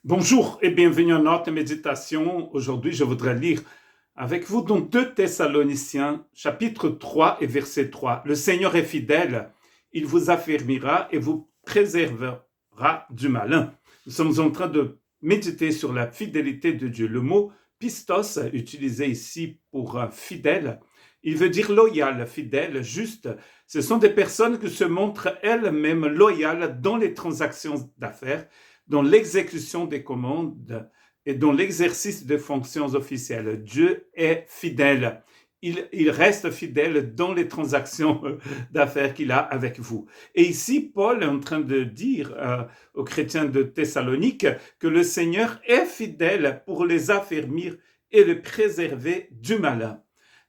Bonjour et bienvenue à notre méditation. Aujourd'hui, je voudrais lire avec vous dans 2 Thessaloniciens, chapitre 3 et verset 3. Le Seigneur est fidèle, il vous affermira et vous préservera du malin. Nous sommes en train de méditer sur la fidélité de Dieu. Le mot pistos, utilisé ici pour fidèle, il veut dire loyal, fidèle, juste. Ce sont des personnes qui se montrent elles-mêmes loyales dans les transactions d'affaires, dans l'exécution des commandes et dans l'exercice des fonctions officielles. Dieu est fidèle. Il reste fidèle dans les transactions d'affaires qu'il a avec vous. Et ici, Paul est en train de dire aux chrétiens de Thessalonique que le Seigneur est fidèle pour les affermir et les préserver du malin.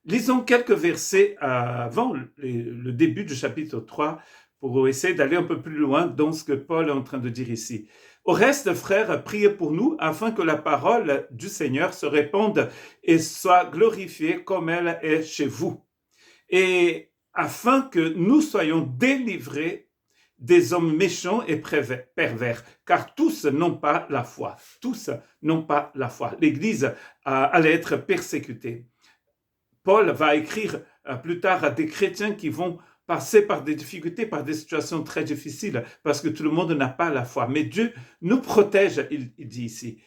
Lisons quelques versets avant le début du chapitre 3 pour essayer d'aller un peu plus loin dans ce que Paul est en train de dire ici. Au reste, frères, priez pour nous afin que la parole du Seigneur se répande et soit glorifiée comme elle est chez vous. Et afin que nous soyons délivrés des hommes méchants et pervers, car tous n'ont pas la foi. Tous n'ont pas la foi. L'Église allait être persécutée. Paul va écrire plus tard à des chrétiens qui vont passer par des difficultés, par des situations très difficiles, parce que tout le monde n'a pas la foi. Mais Dieu nous protège, il dit ici.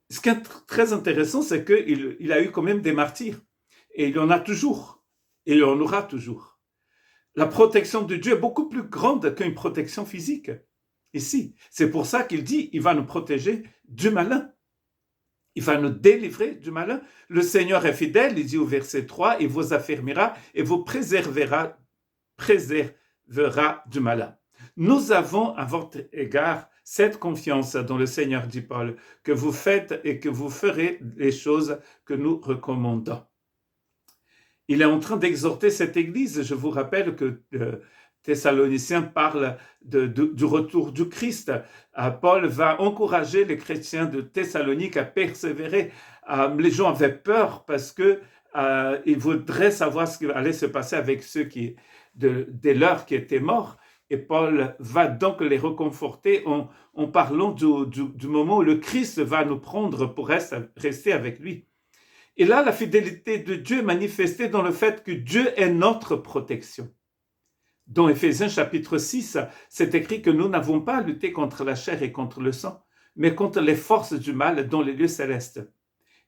Ce qui est très intéressant, c'est qu'il a eu quand même des martyrs. Et il y en a toujours. Et il y en aura toujours. La protection de Dieu est beaucoup plus grande qu'une protection physique. Ici, c'est pour ça qu'il dit, il va nous protéger du malin. Il va nous délivrer du malin. Le Seigneur est fidèle, il dit au verset 3, il vous affermira et vous préservera du malin. Nous avons à votre égard cette confiance dans le Seigneur, dit Paul, que vous faites et que vous ferez les choses que nous recommandons. Il est en train d'exhorter cette église. Je vous rappelle que Thessaloniciens parle du retour du Christ. Paul va encourager les chrétiens de Thessalonique à persévérer. Les gens avaient peur parce qu'ils voudraient savoir ce qui allait se passer avec ceux des leurs qui étaient morts. Et Paul va donc les réconforter en parlant du moment où le Christ va nous prendre pour rester avec lui. Et là, la fidélité de Dieu est manifestée dans le fait que Dieu est notre protection. Dans Éphésiens chapitre 6, c'est écrit que nous n'avons pas à lutter contre la chair et contre le sang, mais contre les forces du mal dans les lieux célestes.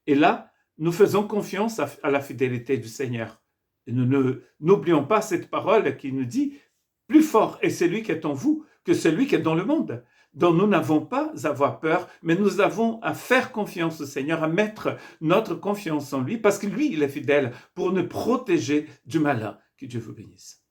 Et là, nous faisons confiance à la fidélité du Seigneur. Et nous n'oublions pas cette parole qui nous dit « Plus fort est celui qui est en vous que celui qui est dans le monde ». Donc nous n'avons pas à avoir peur, mais nous avons à faire confiance au Seigneur, à mettre notre confiance en lui, parce que lui, il est fidèle pour nous protéger du malin. Que Dieu vous bénisse.